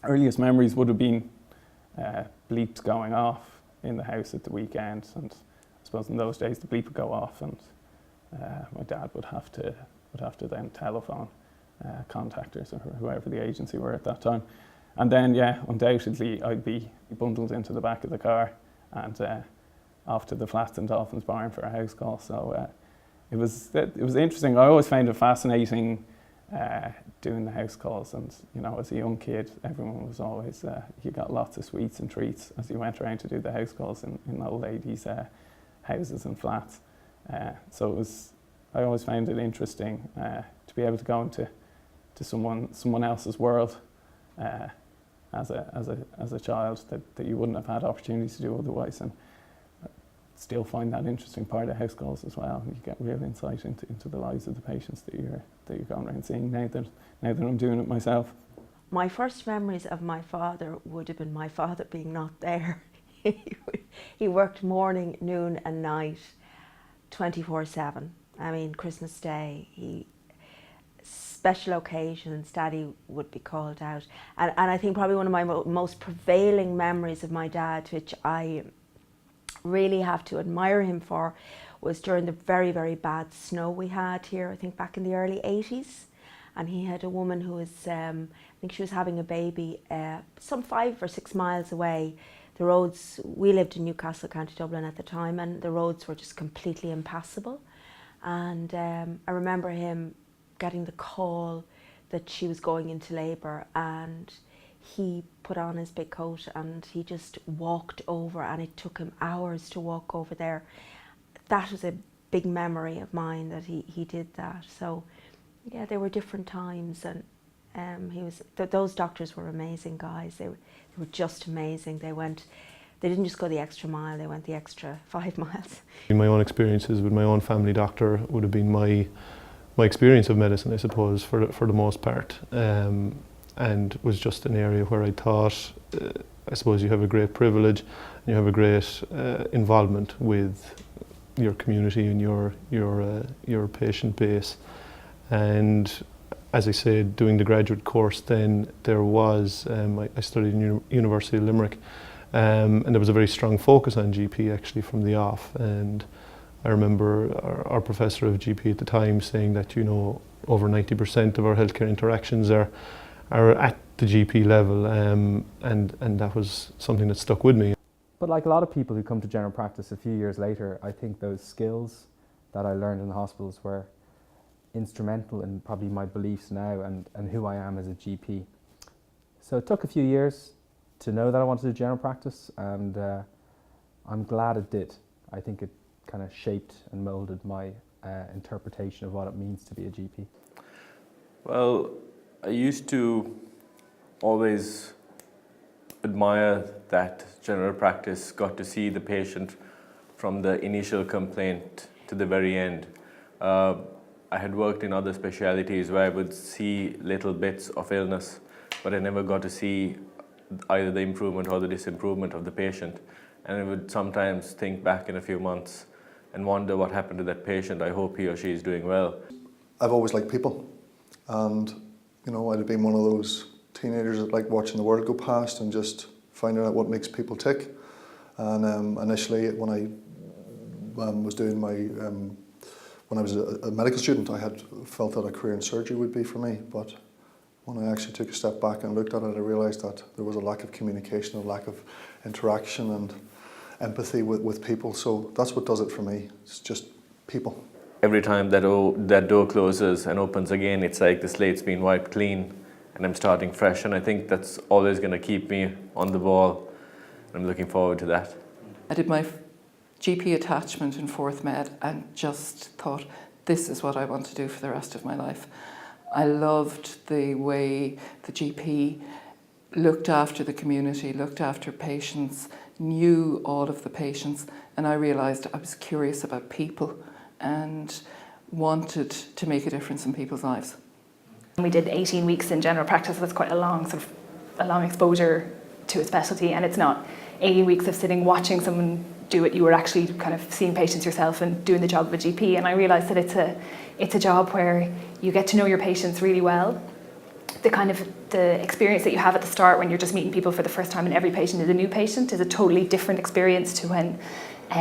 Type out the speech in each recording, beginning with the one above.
earliest memories would have been bleeps going off in the house at the weekend, and I suppose in those days the bleep would go off, and my dad would have to then telephone contactors or whoever the agency were at that time. And then, yeah, undoubtedly I'd be bundled into the back of the car and off to the flats in Dolphins Barn for a house call. So it was interesting. I always found it fascinating doing the house calls, and you know, as a young kid, everyone was always you got lots of sweets and treats as you went around to do the house calls in old ladies' houses and flats. So I always found it interesting to be able to go into someone else's world as a child that you wouldn't have had opportunities to do otherwise, and still find that interesting part of house calls as well. You get real insight into the lives of the patients that you're going around seeing now that I'm doing it myself. My first memories of my father would have been my father being not there. He worked morning, noon and night, 24/7. I mean, Christmas Day, special occasions, Daddy would be called out. And I think probably one of my most prevailing memories of my dad, which I really have to admire him for, was during the very, very bad snow we had here, I think back in the early 80s. And he had a woman who was, I think she was having a baby some 5 or 6 miles away. The roads, we lived in Newcastle, County Dublin at the time, and the roads were just completely impassable. And I remember him getting the call that she was going into labour, and he put on his big coat and he just walked over, and it took him hours to walk over there. That was a big memory of mine, that he did that. So yeah, they were different times, and those doctors were amazing guys. They were just amazing. They didn't just go the extra mile, they went the extra 5 miles. My own experiences with my own family doctor would have been my experience of medicine, I suppose, for the most part, and was just an area where I thought, I suppose you have a great privilege, and you have a great involvement with your community and your patient base. And as I said, doing the graduate course then, there was, I studied in University of Limerick, and there was a very strong focus on GP actually from the off. And I remember our professor of GP at the time saying that, you know, over 90% of our healthcare interactions are at the GP level, and that was something that stuck with me. But like a lot of people who come to general practice a few years later, I think those skills that I learned in the hospitals were instrumental in probably my beliefs now and who I am as a GP. So it took a few years to know that I wanted to do general practice, and I'm glad it did. I think it kind of shaped and moulded my interpretation of what it means to be a GP. Well, I used to always admire that general practice got to see the patient from the initial complaint to the very end. I had worked in other specialities where I would see little bits of illness, but I never got to see either the improvement or the disimprovement of the patient. And I would sometimes think back in a few months and wonder what happened to that patient. I hope he or she is doing well. I've always liked people, and you know, I'd have been one of those teenagers that liked watching the world go past and just finding out what makes people tick. And initially, when I was doing my when I was a medical student, I had felt that a career in surgery would be for me, but when I actually took a step back and looked at it, I realised that there was a lack of communication, a lack of interaction and empathy with people. So that's what does it for me. It's just people. Every time that door closes and opens again, it's like the slate's been wiped clean and I'm starting fresh, and I think that's always going to keep me on the ball. I'm looking forward to that. I did my GP attachment in 4th Med and just thought, this is what I want to do for the rest of my life. I loved the way the GP looked after the community, looked after patients, knew all of the patients, and I realised I was curious about people and wanted to make a difference in people's lives. We did 18 weeks in general practice. That's quite a long exposure to a specialty, and it's not 18 weeks of sitting watching someone do it. You were actually kind of seeing patients yourself and doing the job of a GP. And I realised that it's a job where you get to know your patients really well. the experience that you have at the start when you're just meeting people for the first time and every patient is a new patient is a totally different experience to when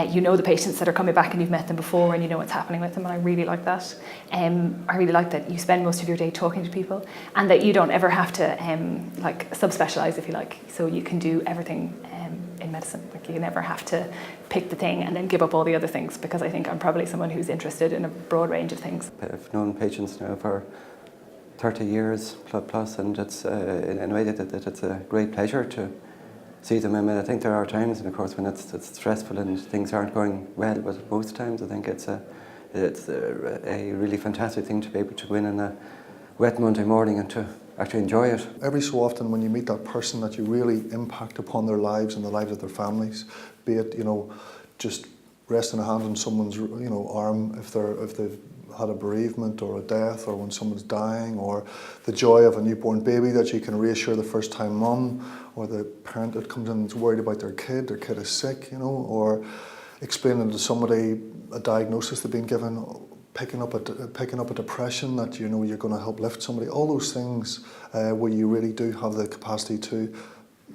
you know the patients that are coming back and you've met them before and you know what's happening with them, and I really like that. I really like that you spend most of your day talking to people and that you don't ever have to like subspecialise, if you like, so you can do everything in medicine. Like you never have to pick the thing and then give up all the other things, because I think I'm probably someone who's interested in a broad range of things. I've known patients now for 30 years plus, and it's in a way that it's a great pleasure to see them. I mean, I think there are times, and of course, when it's stressful and things aren't going well, but most times I think it's a really fantastic thing to be able to go in on a wet Monday morning and to actually enjoy it. Every so often when you meet that person that you really impact upon their lives and the lives of their families, be it, you know, just resting a hand on someone's, you know, arm if they've had a bereavement or a death, or when someone's dying, or the joy of a newborn baby that you can reassure the first time mum, or the parent that comes in and is worried about their kid is sick, you know, or explaining to somebody a diagnosis they've been given, picking up a depression that you know you're going to help lift somebody. All those things where you really do have the capacity to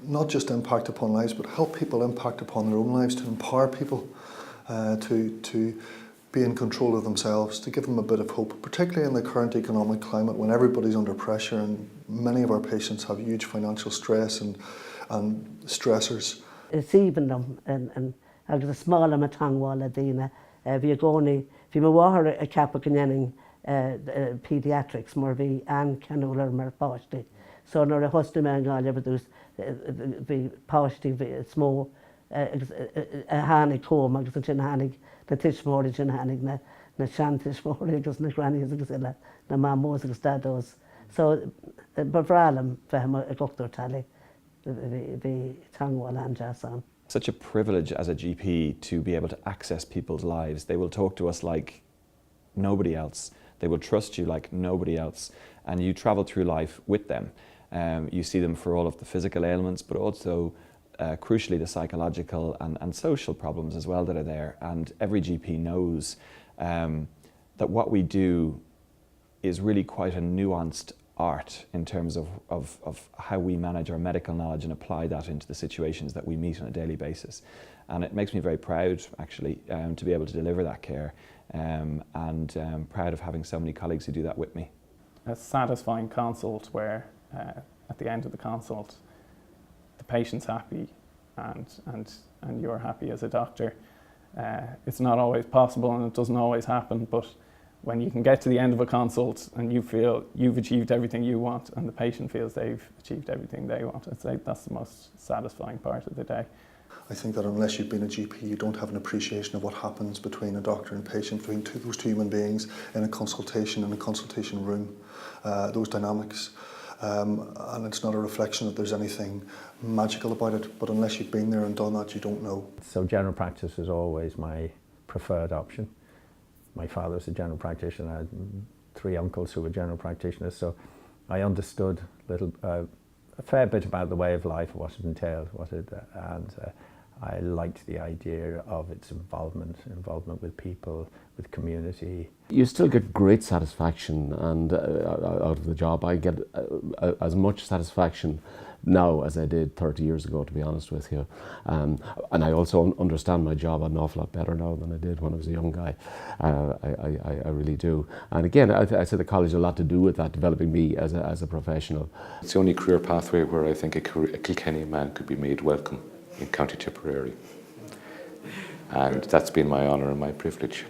not just impact upon lives, but help people impact upon their own lives, to empower people to be in control of themselves, to give them a bit of hope, particularly in the current economic climate when everybody's under pressure and many of our patients have huge financial stress and stressors. Receiving them and agus a smála ma tangwala dina vi goni vi ma wahar a kappa kenning pediatrics more vi an canular mar pasti so nor a hostu man gal ever those vi pasti vi small a hanig home agus a hanig the tish mortgage and hanig na shantish mortgage agus na granny agus na mamos agus dados so bavralam fahma a doctor tally the tangwala and jasan. Such a privilege as a GP to be able to access people's lives. They will talk to us like nobody else. They will trust you like nobody else. And you travel through life with them. You see them for all of the physical ailments, but also crucially the psychological and social problems as well that are there. And every GP knows that what we do is really quite a nuanced art in terms of how we manage our medical knowledge and apply that into the situations that we meet on a daily basis. And it makes me very proud, actually, to be able to deliver that care and proud of having so many colleagues who do that with me. A satisfying consult where at the end of the consult the patient's happy and you're happy as a doctor. It's not always possible and it doesn't always happen, but when you can get to the end of a consult and you feel you've achieved everything you want and the patient feels they've achieved everything they want, I'd say that's the most satisfying part of the day. I think that unless you've been a GP, you don't have an appreciation of what happens between a doctor and patient, between those two human beings in a consultation room, those dynamics. And it's not a reflection that there's anything magical about it, but unless you've been there and done that, you don't know. So general practice is always my preferred option. My father was a general practitioner. I had 3 uncles who were general practitioners, so I understood a fair bit about the way of life, what it entailed, and I liked the idea of its involvement with people, with community. You still get great satisfaction and out of the job. I get as much satisfaction now as I did 30 years ago, to be honest with you. And I also understand my job an awful lot better now than I did when I was a young guy. I really do. And again, I say the college had a lot to do with that, developing me as a professional. It's the only career pathway where I think a Kilkenny man could be made welcome in County Tipperary. And that's been my honour and my privilege.